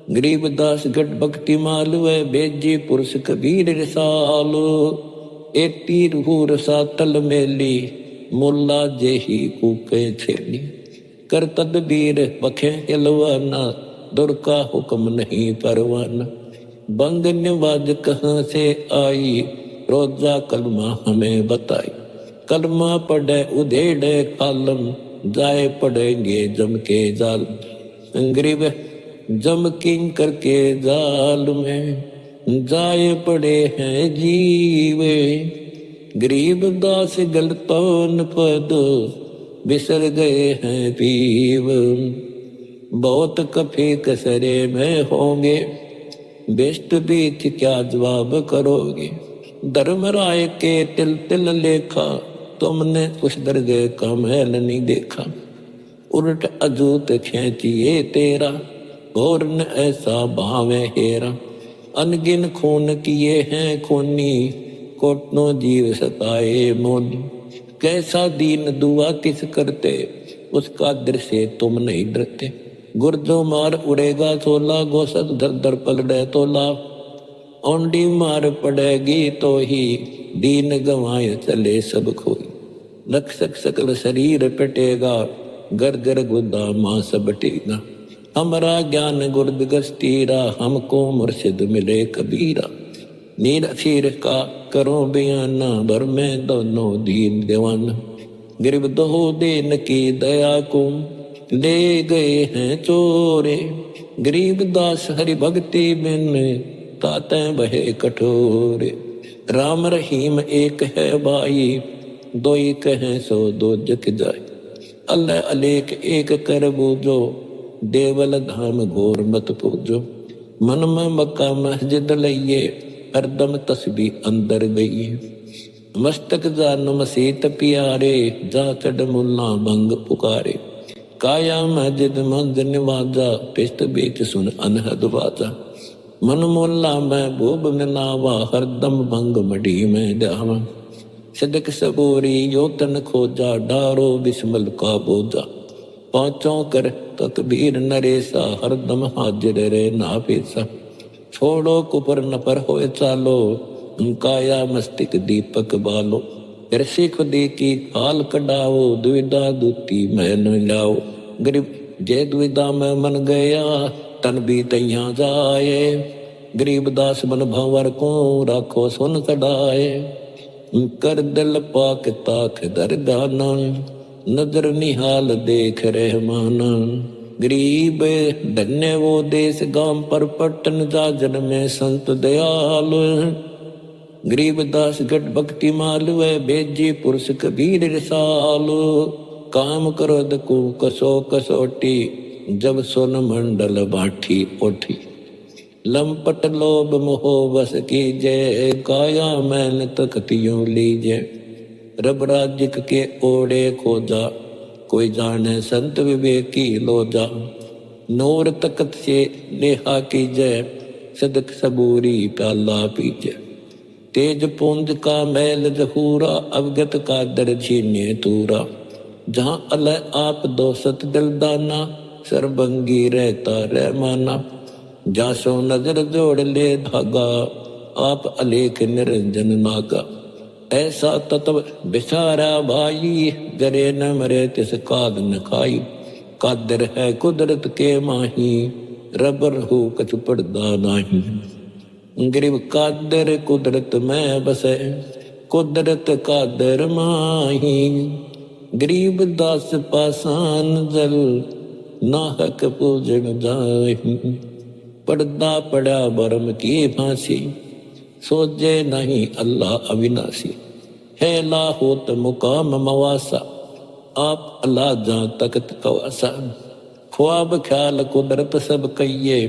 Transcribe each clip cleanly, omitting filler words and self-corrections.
गरीबदास गढ़ भक्ति माल व बेजी पुरुष कबीर रसाल। एती रूर सा तल मेली मुल्ला जेही कूके छेली। कर तदबीर बखे इलवाना दुर का हुक्म नहीं परवाना। बंग निवाज कहाँ से आई रोजा कलमा हमें बताई। कलमा पढ़े उधेड़े कालम जाए पढ़ेंगे जम के जाल। गरीब जम किंग करके जाल में जाए पड़े हैं जीवे। गरीब दास गलतौन पद बिसर गए हैं पीव। बहुत कफे कसरे में होंगे बेस्ट बीच क्या जवाब करोगे। धर्मराय के तिल तिल लेखा तुमने उस दर्जे का महल नहीं देखा। उलट अजूत खींचिए तेरा और न ऐसा भावे हेरा। अनगिन खून किए हैं खूनी कोटनो जीव सताए मोनी। कैसा दीन दुआ तिस करते उसका दृश्य तुम नहीं डरते। गुर्जो मार उड़ेगा सोला गोसक धर धर पलड़े तोला। औंडी मार पड़ेगी तो ही दीन गंवाए चले सब खोई। रक्षक सकल शरीर पटेगा गर गर गुदा मांस बटेगा। हमारा ज्ञान गुर्द गस्तीरा हमको मुर्शिद मिले कबीरा। नीर अखीर का करो बयाना भर में दोनों दीन दीवाना। गिरब दो दिन की दया को ले गए हैं चोरे। गरीब दास हरि भक्ति बिन ताते बहे कठोरे। राम रहीम एक है भाई दोई कहे सो दो जग जाए। अल्लाह अलेख एक कर बूझो देवल धाम घोर मत पूजो। मन में मक्का मस्जिद लइए हरदम तस्बी अंदर गई। मस्तक जान मसीत प्यारे जा चढ़ मुल्ला भंग पुकारे। काया मस्जिद मंद निवाजा पिस्त बीच सुन अनहद बाजा। मन मुल्ला महबूब मिलावा हरदम भंग मढ़ी में जावा। सदक सबूरी योतन खोजा डारो बिस्मल का बोझा। पांचों कर तकबीर नरेसा हरदम हाजिर रे ना पेसा। छोड़ो कुपर नपर होए चालो काया मस्तिक दीपक बालो। रसी खुदी की खाल कडाओ दुविधा दूती मैं न लाओ। गरीब जे दुविधा में मन गया तन भी तैया जाए। गरीब दास मन भंवर को राखो सुन कडाए। कर दिल पाक ताक दरगाना नजर निहाल देख रहमाना। गरीब धन्य वो देश गांव पर पट्टन जाजन में संत दयाल। गरीब दास गढ़ भक्ति माल व बेजी पुरुष कबीर रसाल। काम क्रोध को कसो कसोटी जब सोन मंडल बाठी ओठी। लंपट लोभ मोह बस कीजे काया मैन तकतियों लीजे। रब राज्य के ओढ़े खोजा कोई जाने संत विवेकी लोजा। नूर तकत से नेहा कीजे सदक सबूरी प्याला पीजे। तेज पुंज का मैल जहूरा अवगत का दर छीने तूरा। जहाँ अलह आप दोसत दिलदाना सरबंगी रहता रहमाना। जासो नजर जोड़ ले धागा आप अलेख निरंजन नागा। ऐसा तत्व बिचारा भाई जरे न मरे तिस काद न खाई। कादर है कुदरत के माही रबर हो कछु पड़दा नाही। गरीब कादर कुदरत में बसे कुदरत कादर माही। गरीब दास पासान जल नाहक पूजन जाहि। पर्दा पड़ा बरम की फांसी सोजे नहीं अल्लाह अविनाशी। है लाहोत मुकाम मवासा आप अल्लाह जहाँ तकत कवासा। ख्वाब ख्याल कुदरत सब कहिए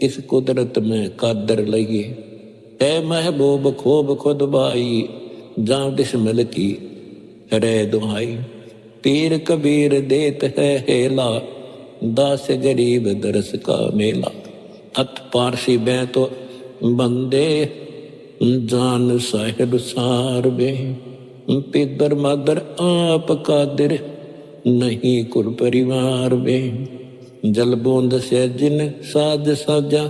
इस कुदरत में कादर लगे। है महबूब खूब खुद बाई जहाँ बिस्मिल की रे दुहाई। पीर कबीर देत है हेला दास गरीब दरस का मेला। अत पारसी बै तो बंदे जान साहिब सार बे। पितर मादर आप कादिर नहीं कुल परिवार बे। जल बूंद से जिन साज साजा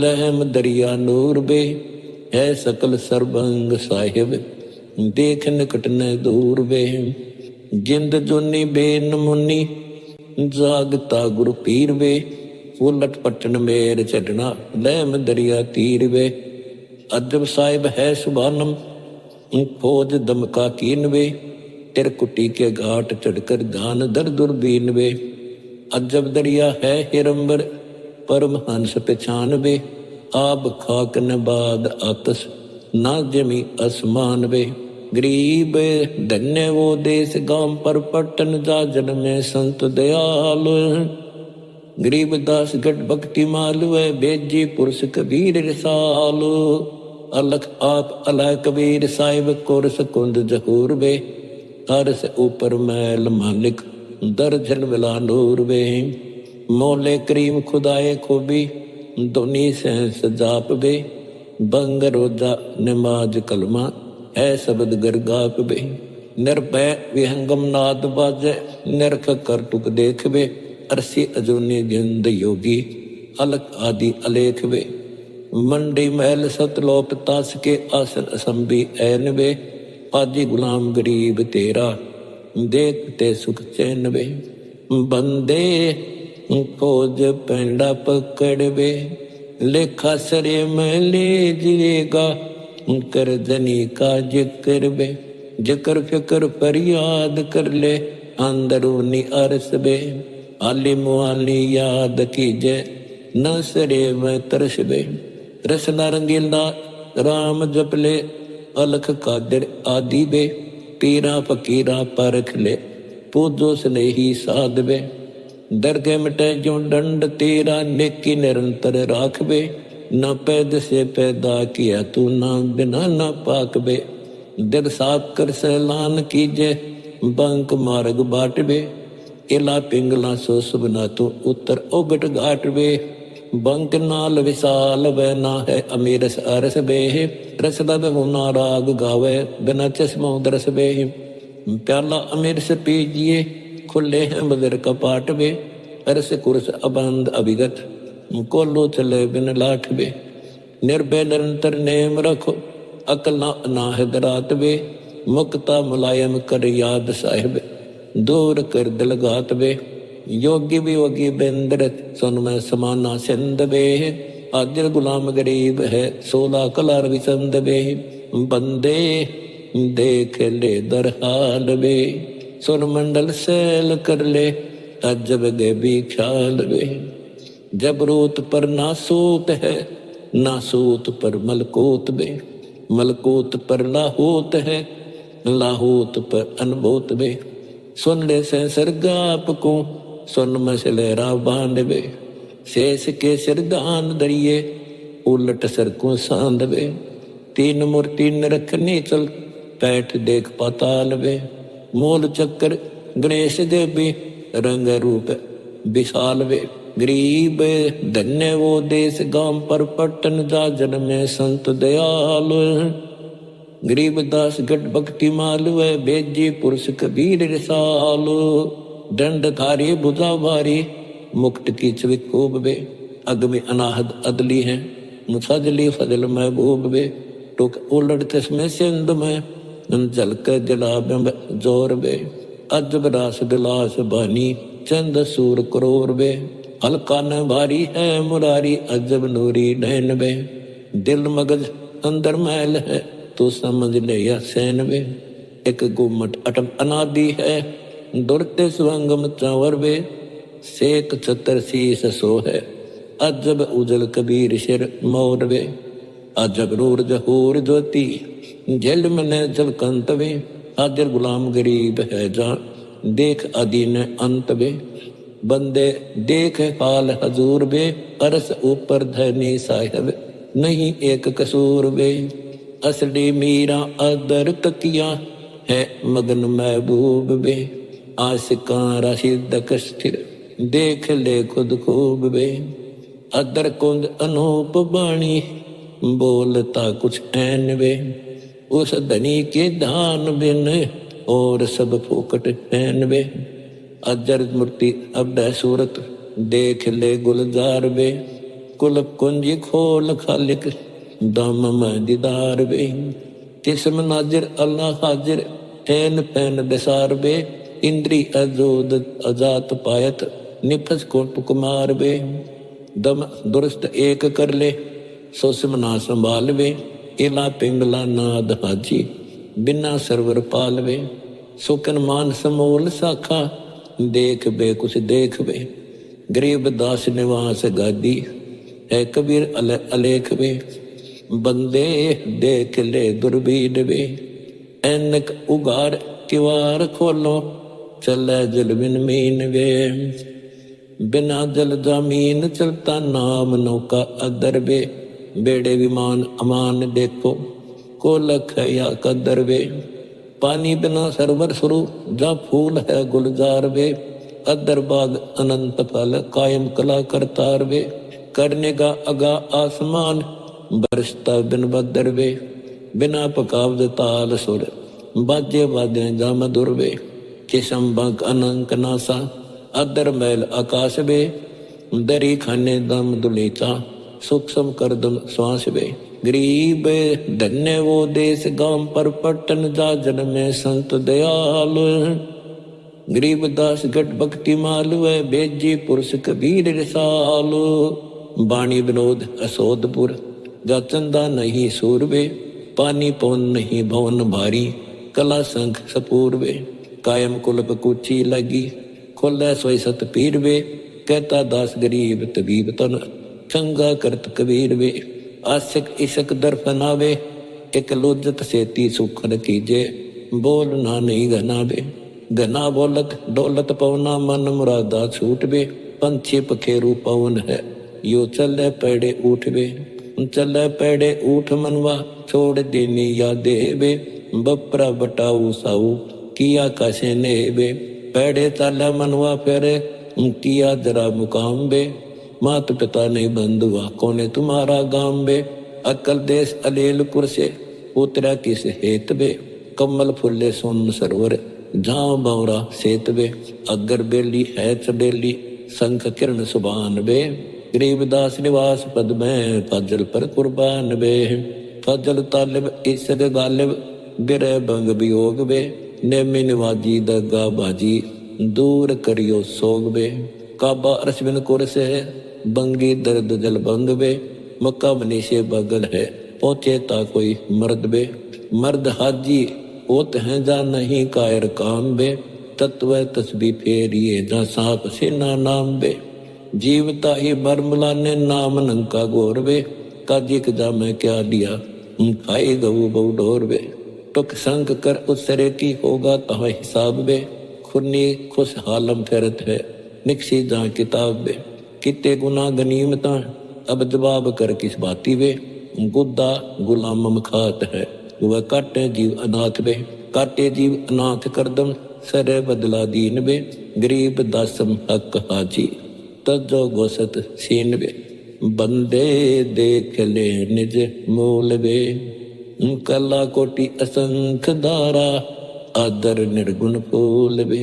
लहम दरिया नूर बे है सकल सरबंग साहिब देख निकट न दूर बे जिंद जोनी बेन मुनि जागता गुरु पीर वे उलट पटन मेर चढ़ना लहम दरिया तीर वे अजब साहिब है सुबानम फौज दमका कीन वे तिरकुटी के घाट चढ़कर दान दर दुर्बीन वे अजब दरिया है हिरंबर परमहंस पहचान वे आब खाक नबाद आतस ना जमी आसमान वे गरीब धन्य वो देश गांव पर पटन जाजन में संत दयाल गरीब दास गढ़ भक्ति माल वे बेजी पुरुष कबीर रसाल अलख आप अला कबीर साहिब कोरस कुंद जहूर वे हर से ऊपर मैल मालिक दर्जन मिला नूर वे मोले करीम खुदाए खूबी दोनी सहस जाप बे बंग रोजा नमाज कलमा है शब्द गरगाप बे निर्भय विहंगम नाद बाजे निरख कर टुक देख बे अरसी अजूनी जिंद योगी अलग आदि अलेख बे मंडी महल सतलोप तास के आसन असंभी ऐन बे पाजी गुलाम गरीब तेरा देखते सुख चैन बे बंदे खोज पेंडा पकड़ बे लेखा सरे में ले जिएगा कर जनी का जिक्र बे जिक्र फिक्र फरियाद कर ले अंदरूनी अरस बे आली मुआली याद कीजे न सरे में तरस बे रसना रंगीला राम जपले अलख कादिर आदि बे पीरा फकीरा परख ले पूजो स्नेही साध बे दरगे मिटे जो दंड तेरा नेकी निरंतर राख बे न पैद से पैदा किया तू ना बिना न पाक बे दिल साफ कर सैलान कीजे बंक मार्ग बाट बे इला पिंगला सो सुबना तू उत्तर ओगट घाट बे बंक नाल विशाल वह ना है अमीरस अरस बे रसदा बहुना राग गावे बिना चश्मो दरस बे प्याला अमीर से पीजिए खुले हैं बदर कपाट बे अरस कुरस अबंद अभिगत कोलो चले बिन लाठ बे निर्भय निरंतर नेम रखो अकला अनाहद रात बे मुक्ता मुलायम कर याद साहिब दूर कर दिलगात बे योगी वियोगी बेंद्र सुन में समाना सिंध बे आदिल गुलाम गरीब है 16 कलार विसंद बे बंदे देख ले दरहाल बे सुर मंडल सैल कर ले अजब गैबी ख्याल बे जबरूत पर नासूत है नासूत पर मलकूत बे मलकूत पर लाहूत है लाहूत पर अनभूत बे सुन ले से सरगाप को सुन मसलेरा बांध बे शेष के सिरदान दरिए उलट सर को सांध बे 3 मूर्ति नरखनी चल पैठ देख पाताल बे मूल चक्कर गणेश देवी रंग रूप विशाल वे गरीब धन्य वो देश गांव पर पटन जाजन में संत दयाल गरीब दास गढ़ भक्ति माल वे बेजी पुरुष कबीर रसाल दंडधारी बुझा भारी मुक्त की छवि खूब वे अग में अनाहद अदली है मुसजली फजल महबूब वे टुक उलट में सिंध में झलक जला जोर वे अजब रास बिलास बानी चंद सूर करोर वे हल्का न भारी है मुरारी अजब नूरी डैन वे दिल मगज अंदर महल है तो समझ ले या सैन वे एक गुमट अटल अनादि है दुरते सुवंगम चावर वे सेक छतर शीस सो है अजब उजल कबीर शिर मोर वे अजब रूर जहूर ज्योति जेल में जब कंत वे हाजिर गुलाम गरीब है जान देख अदीन अंत वे बंदे देख हाल हजूर वे अरस ऊपर धनी साहिब नहीं एक कसूर वे असली मीरा अदर तकिया है मगन महबूब वे आशिका राशिद कस्थिर देख ले खुद खूब वे अदर कुंद अनूप बाणी बोलता कुछ ऐन वे उस धनी के धान बिन और सब फोकट हैन वे अजर मूर्ति अब सूरत देख ले गुलजार वे, कुल कुंजी खोल खालिक दम में दीदार वे। तिस्म नाजिर अल्लाह हाजिर ठैन पैन दसार वे, इंद्री अजोद अजात पायत निफस कोट कुमार वे। दम दुरुस्त एक कर ले सो सिमना संभाल वे, इला पिंगला नाद हाजी बिना सरवर पालवे। सुकन मान समोल साखा देख बे कुछ देख वे, गरीब दास निवास गादी है कबीर अलेख वे। बंदे देख ले दुर्बीन वे, ऐनक उगार किवार खोलो चले जल बिन मीन वे। बिना जल जमीन चलता नाम नौका अदर वे, बेड़े विमान अमान देखो को लख या कदर वे। पानी बिना सरवर सुरु जा फूल है गुलजार वे, अदर बाग अनंत फल कायम कला करतार वे। करने का अगा आसमान बरसता बिन बदर वे, बिना पकावद ताल सुर बाजे बाजे जा मधुर वे। किसम बंक अनंक नासा अदर मैल आकाश वे, दरी खाने दम दुलीचा सूक्ष्म कर दम श्वास वे। गरीब धन्य वो देश गांव पर पट्टन जा जन्मे संत दयाल। गरीब दास गट भक्ति माल वे, बेजी पुरुष कबीर रसाल। बाणी विनोद असोदपुर जा चंदा नहीं सूरवे, पानी पवन नहीं भवन भारी कला संख सपूरवे। कायम कुलप कुची लगी खोले सोई सत पीर वे, कहता दास गरीब तबीब तन चंगा करत कबीर वे। आशिक इशक दर फनावे, एक लोजत सेती सुखन कीजे, बोल ना नहीं घनावे। घना बोलत दौलत पवना मन मुरादा छूट वे, पंछी पखेरू पवन है यो चले पैड़े उठ वे। चले पैड़े उठ मनवा छोड़ देनी या देवे, बपरा बटाऊ साऊ किया कासे ने वे। पैड़े चाला मनवा फेरे किया जरा मुकाम बे, मात पिता नहीं बंधुआ कोने तुम्हारा गाम बे। अकल देश अलेलपुर से उतरा किस हेत बे, कमल फुल्ले सोन सरोवर जहाँ बावरा सेत बे। अगर बेली है चबेली संख किरण सुबान बे, गरीबदास निवास पद में फजल पर कुर्बान बे। फजल तालिब इसक गालिब बिरह बंग वियोग बे, नेमी निवाजी दगा बाजी दूर करियो सोग बे। काबा अरसबिन कुर से बंगी दर्द जल बंग बे, मक्का मनीषे बगल है पहुंचे ता कोई मर्द बे। मर्द हाजी ओत हैं जा नहीं कायर काम बे, तत्व तस्बी फेरिए जा सांप सेना नाम बे। जीवता ही बरमलाने नाम नंका गोर बे, काजिक जा मैं क्या दिया खाई गऊ बहु डोर बे। टुक संग कर उसरे की होगा तह हिसाब बे, खुन्नी खुश हालम फेरत है निकसी जा किताब बे। किते गुना गनीमता अब जवाब कर किस बाती वे, गुद्दा गुलाम खात है वह काटे जीव अनाथ बे। काटे जीव अनाथ करदम सरे बदला दीन बे, गरीब दासम हक हाजी तजो गोसत सीन बे। बंदे देख ले निज मूल बे, कला कोटि असंख धारा आदर निर्गुण फूल बे।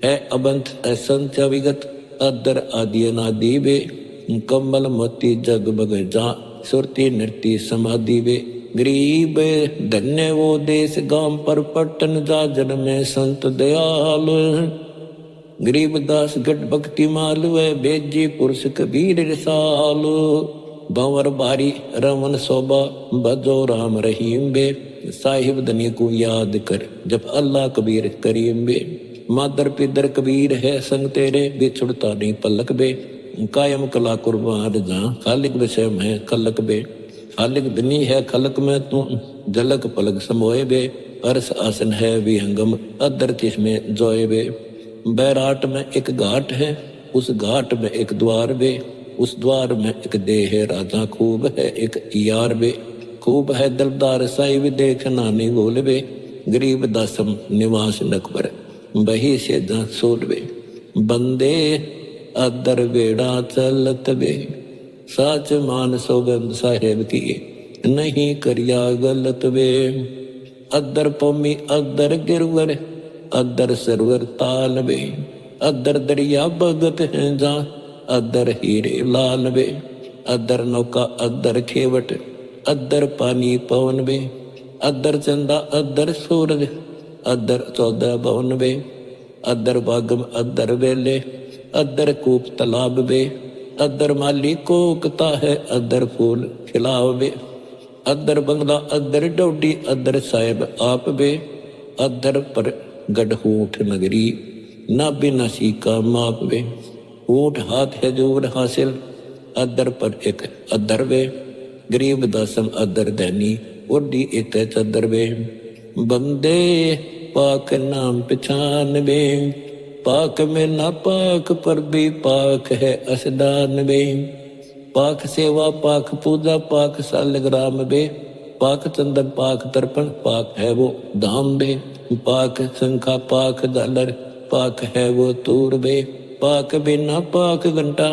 है अबंत असंख्य विगत आदर आदि अनादि बे, कमल मोती जग बग जा सुरती नृति समाधि बे। गरीब धन्य वो देश गांव पर पट्टन जा जन्मे संत दयाल। गरीब दास गट भक्ति माल वे, बेजी पुरुष कबीर रसाल। भंवर भारी रमन शोभा बजो राम रहीम बे, साहिब धनी को याद कर जब अल्लाह कबीर करीम बे। मादर पिदर कबीर है संग तेरे, बिछुड़ता नहीं पलक बे। कायम कला कुर्बान जा खालिक विषय में खलक बे। खालिक धनी है खलक में तू झलक पलक समोए बे, अरस आसन है विहंगम अदर किसमें जोए बे। बैराट में एक घाट है उस घाट में एक द्वार बे, उस द्वार में एक देह है राजा खूब है एक यार बे। खूब है दलदार साहिब देख नानी बोल बे, गरीब दासम निवास नकबर बही से जा सोल बे। बंदे अदर बेड़ा चलत बे, साच मान सौगंध साहेब की नहीं करिया गलत बे। अदर पमी अदर गिरवर अदर सरवर ताल बे, अदर दरिया भगत हैं जा अदर हीरे लाल वे, अदर नौका अदर खेवट, अदर पानी पवन वे, अदर चंदा अदर सूरज, अदर 14 भवन वे, अदर बागम अदर वेले, अदर कूप तालाब वे, अदर माली कोकता है, अदर फूल खिलाव वे, अदर बंगला अदर डोडी, अदर साहेब आप वे, अदर पर गढ़ूठ नगरी, ना बिना सीका माप वे, ऊंट हाथ है जोर हासिल, अदर पर एक अदर वे, गरीब दासम अदर दैनी, उड़ी इत चदर वे, बंदे पाक नाम पहचान वे, पाक में ना पाक पर भी पाक है असदान वे, पाक सेवा पाक पूजा पाक सालग्राम वे, पाक चंदन पाक तर्पण पाक है वो धाम वे, पाक शंखा पाक झालर पाक है वो तूर वे, पाक बिना पाक घंटा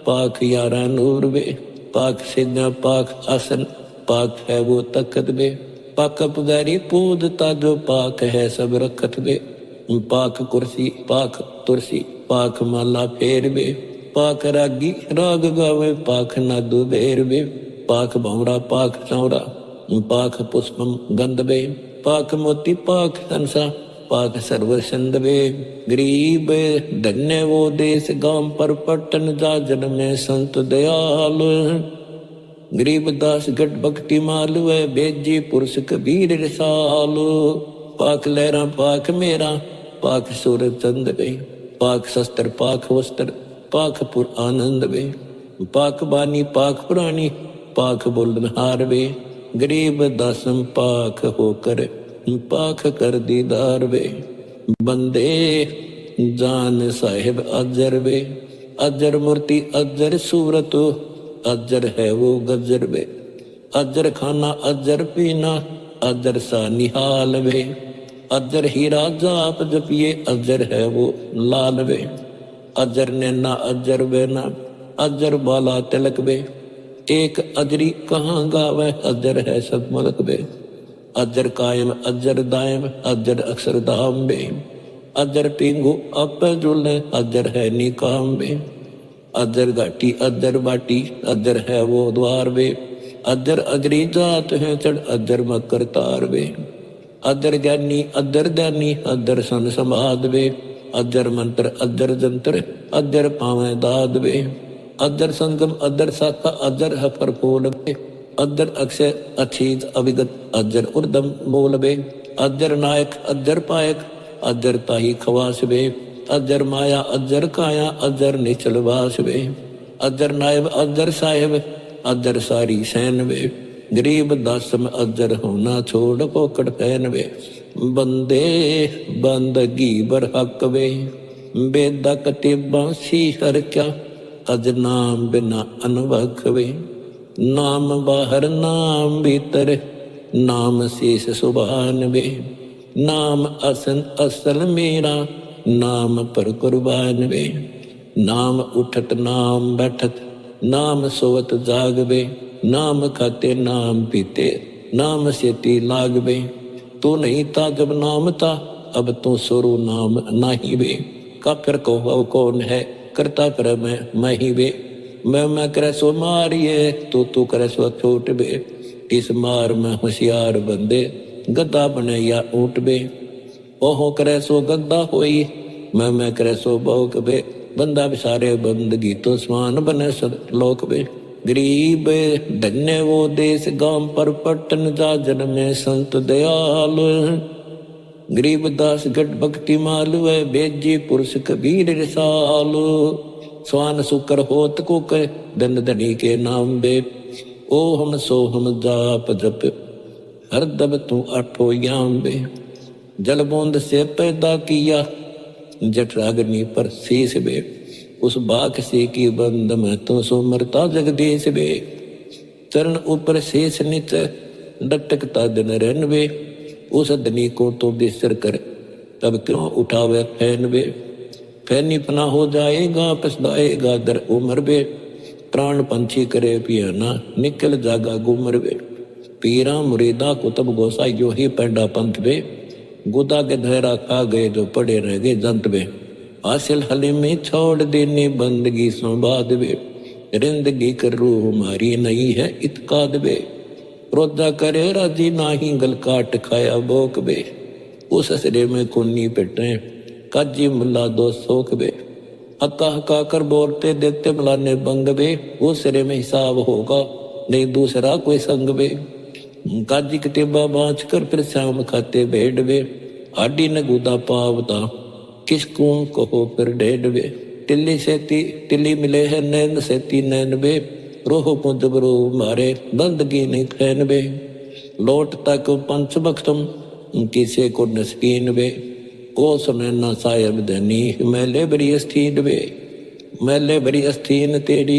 पाक यारा नूर वे, पाक सिद्धा पाक आसन पाक है वो तखत वे, पाक पुजारी पूजता जो पाक है सब रखत वे, पाक कुर्सी पाक तुरसी पाक माला फेर वे, पाक रागी राग गावे पाक नादू बेर वे, पाक भौरा पाक चौरा पाक पुष्पम गंध वे, पाक मोती पाक संसा पाक सर्व संद वे, गरीब धन्य वो देश गांव पर पट्टन जा जन में संत दयाल, गरीब दास गढ़ भक्ति माल वे बेजी पुरुष कबीर रसाल, पाक लहरा पाक मेरा पाक सूर चंद वे, पाक शस्त्र पाक वस्त्र पाक पुर आनंद वे, पाक बानी पाक पुरानी पाक बुलनहार वे, गरीब दासम पाक होकर पाक कर दीदार वे, बंदे जान साहिब अजर वे, अजर मूर्ति अजर सूरत, अजर है वो गजर वे, अजर खाना अजर पीना अजर सा निहाल वे, अजर हीरा जाप जपिए अजर है वो लाल वे, अजर नैना अजर वेना अजर बाला तिलक वे, एक अजरी कहाँ गावे अजर है सब मलक वे, अजर कायम अजर दायम अजर अक्षर धाम वे, अजर पिंगु अप जुले अजर है निकाम वे, अजर घाटी अजर बाटी अजर है वो द्वार वे, अजर अजरी जात है चढ़ अजर मकर तार वे, अजर ज्ञानी अजर ध्यानी अजर सन समाद वे, अजर मंत्र अजर जंत्र अजर पावे दाद वे, अजर संगम अजर शाखा अजर है फर फूल वे, अजर अक्षय अछीत अविगत अजर उर्दम बोल वे, अजर नायक अजर पायक अजर ताही खवास वे, अजर माया अजर काया अजर निचल वास वे, अजर नायब अजर साहेब अजर सारी सैन वे, गरीब दासम अजर होना छोड़ पोकड़ फैन वे, बंदे बंदगी बर हक वे, बेदा कतिबा सी हर क्या अज नाम बिना अनवख वे, नाम बाहर नाम भीतर नाम शेष सुभान वे, नाम असन असल मेरा नाम पर कुर्बान वे, नाम उठत नाम बैठत नाम सोवत जाग वे, नाम खाते नाम पीते नाम सेती लाग वे, तू नहीं था जब नाम था अब तू सुरु नाम नाही वे, काफिर को कौन है करता कर मैं ही वे, मैं करे सो मारिए तू करे सो छोट बे, इस मार में होशियार बंदे गद्दा बने या ऊँट बे, ओहो करे सो गद्दा होई मैं करे सो बहुक बे, बंदा बिसारे बंदगी तो स्वान बने सद लोक बे, गरीब धन्य वो देश गांव पर पट्टन जा जन में संत दयाल, गरीब दास गढ़ भक्ति माल वे बेजी पुरुष कबीर रसाल, स्वान सुकर होत को कह दन धनी के नाम बे, ओ हम सो हम जाप जप हर दब तू आठो याम बे, जल बूंद से पैदा किया जठराग्नि पर शीश बे, उस बाक से की बंद में तो सुमरता जगदीश बे, चरण ऊपर शेष नित डटकता दिन रन बे, उस धनी को तो बिसर कर तब क्यों उठावे फैन बे, फैनी पना हो जाएगा पछताएगा दर उमर बे, प्राण पंछी करे पियाना निकल जागा गुमर बे, पीरा मुरीदा कुतब गोसा यो ही पैडा पंथ बे, गुदा के धैरा खा गए जो पड़े रह गए जंत बे, हासिल हलीमी छोड़ देनी बंदगी संवाद वे, रिंदगी कर रूह हमारी नहीं है इतकाद वे, क्रोधा करे राजी नाही गल काट खाया बोक बे, उस असरे में कुन्नी पिटे काजी मुल्ला दो सोख बे, हक्का हक्का कर बोलते देते मलाने बंग बे, उस सिरे में हिसाब होगा नहीं दूसरा कोई संग बे, काजी कटिबा बाँच कर फिर शाम खाते भेड़ बे, आडी न गुदा पावता किसको कहो फिर डेढ़ बे, टिल्ली से टिल्ली मिले है नैन से ती नैन बे, रोह पुंज बरो मारे बंदगी नहीं खैन बे, लोट तक पंच बख्तम किसे को नस्कीन बे, को सुने न सायब धनी मैले बड़ी अस्थीन बे, मैले बड़ी अस्थीन तेरी